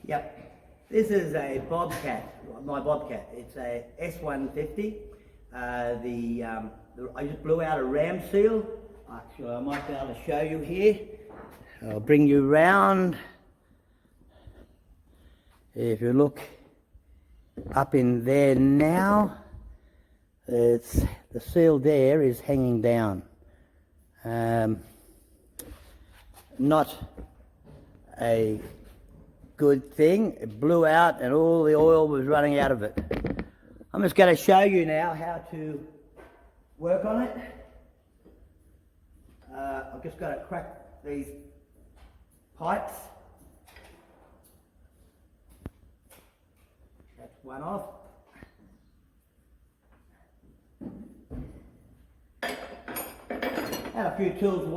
Yep, this is a Bobcat, my Bobcat. It's a S150. I just blew out a ram seal. Actually, I might be able to show you here. I'll bring you round. If you look up in there now, it's the seal there is hanging down. Not a good thing. It blew out and all the oil was running out of it. I'm just going to show you now how to work on it. I've just got to crack these pipes. That's one off. Had a few tools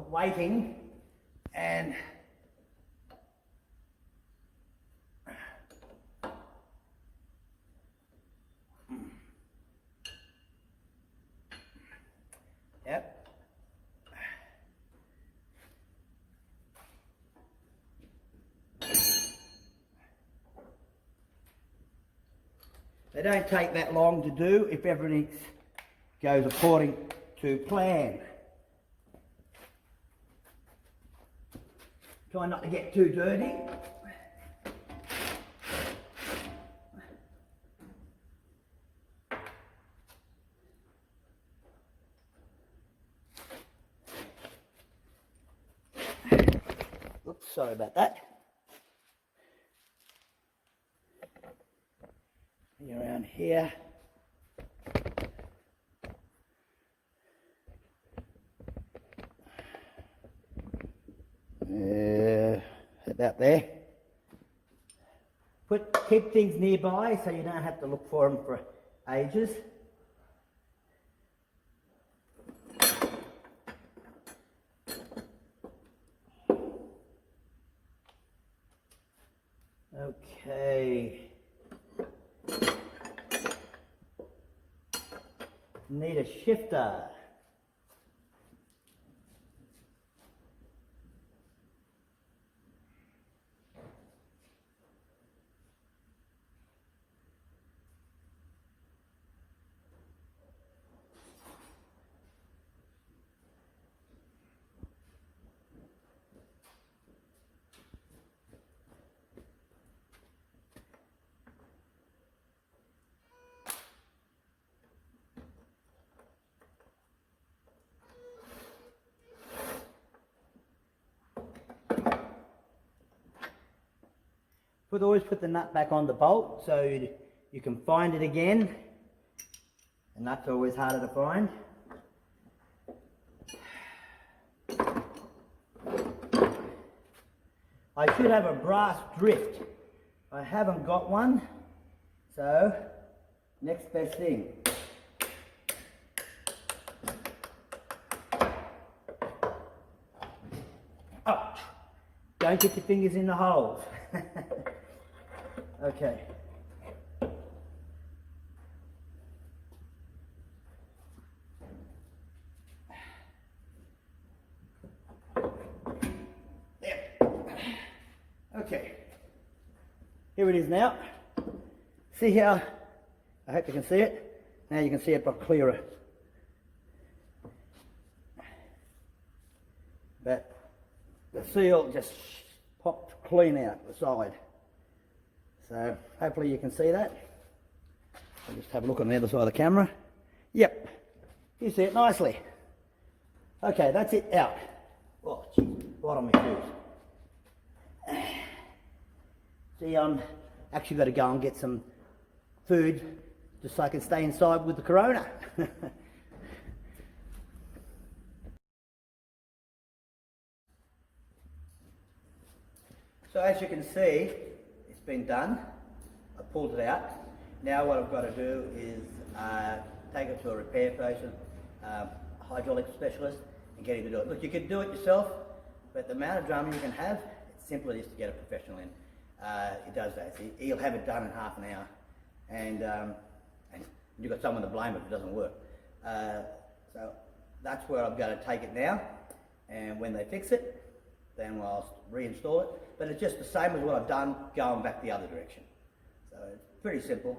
waiting, and yep. They don't take that long to do if everything goes according to plan. Try not to get too dirty. Oops, sorry about that. Around here. About there. Keep things nearby so you don't have to look for them for ages. Okay. Need a shifter. Always put the nut back on the bolt so you can find it again. The nut's always harder to find. I should have a brass drift. I haven't got one, so next best thing. Oh, don't get your fingers in the holes. Okay. There. Okay. Here it is now. See how, I hope you can see it. Now you can see it a lot clearer. But the seal just popped clean out the side. So hopefully you can see that. I'll just have a look on the other side of the camera. Yep, you see it nicely. Okay, that's it out. Oh, geez, right on my shoes. See, I'm actually got to go and get some food just so I can stay inside with the corona. So as you can see, it's been done. I pulled it out. Now what I've got to do is take it to a repair person, hydraulic specialist, and get him to do it. Look, you can do it yourself, but the amount of drumming you can have, it's simpler just to get a professional in. He does that. He'll have it done in half an hour, and you've got someone to blame if it doesn't work. So that's where I've got to take it now, and when they fix it, then I'll reinstall it. But it's just the same as what I've done going back the other direction. So it's pretty simple.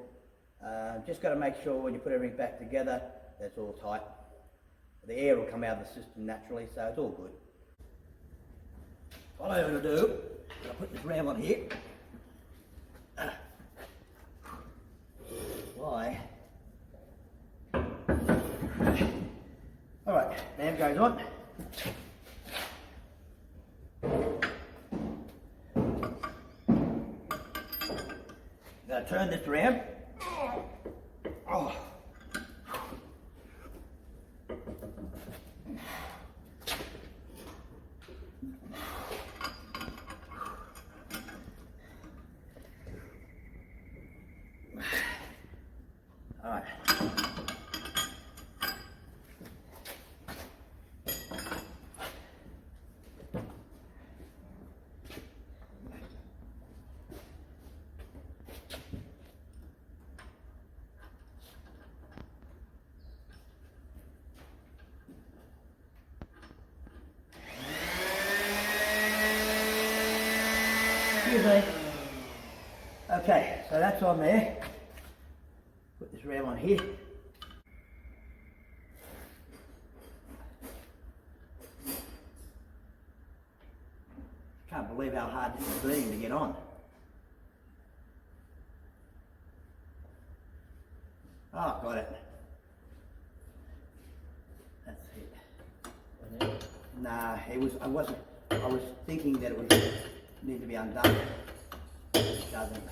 Just got to make sure when you put everything back together, that's all tight. The air will come out of the system naturally, so it's all good. What I'm going to do, I'll put this ram on here. Why? Alright, ram goes on. I'm going to turn this ram. Oh. All right. Excuse me. Okay, so that's on there. Put this ram on here. Can't believe how hard this is being to get on. Oh, got it. That's it. Nah, I was thinking that it would need to be undone. It doesn't.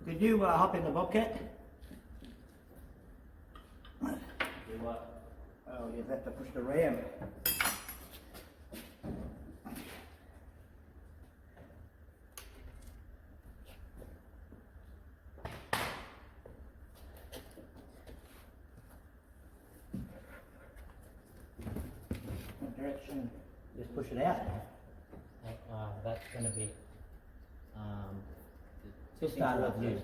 Did you hop in the Bobcat? Do what? Oh, you have to push the ram. What direction? Just push it out. That's going to be Just start with you.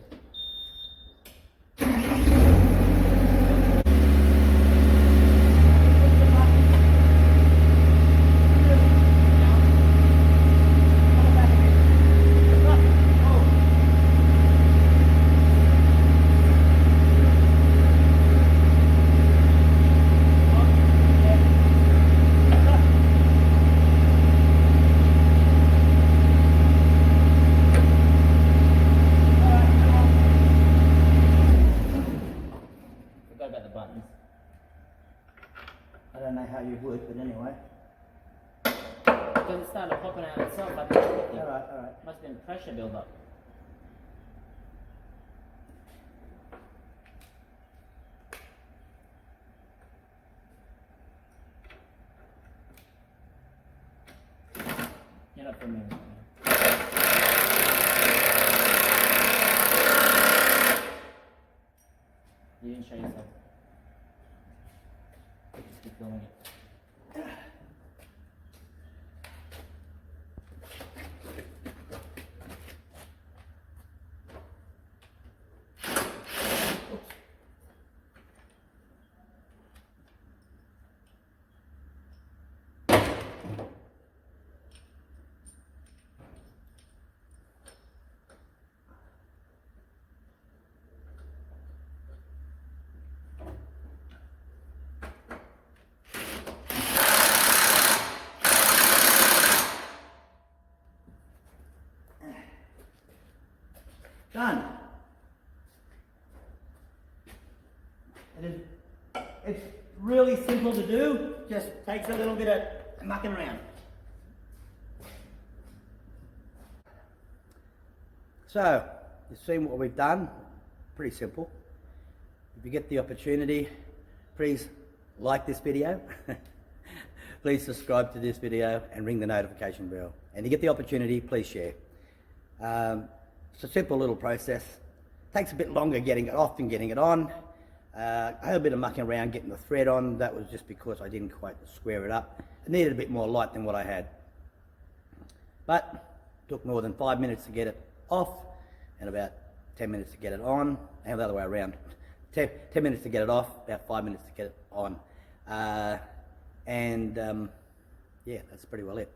I don't know how you would, but anyway. Because it started popping out itself. I think. Alright. Must have been pressure build-up. You're not for me. You didn't show yourself. Just keep filming it. Done. It's really simple to do, just takes a little bit of mucking around. So, you've seen what we've done, pretty simple. If you get the opportunity, please like this video, please subscribe to this video and ring the notification bell. And you get the opportunity, please share. It's a simple little process. Takes a bit longer getting it off than getting it on. I had a bit of mucking around getting the thread on. That was just because I didn't quite square it up. It needed a bit more light than what I had. But took more than 5 minutes to get it off and about 10 minutes to get it on, and the other way around. 10 minutes to get it off, about 5 minutes to get it on. Yeah, that's pretty well it.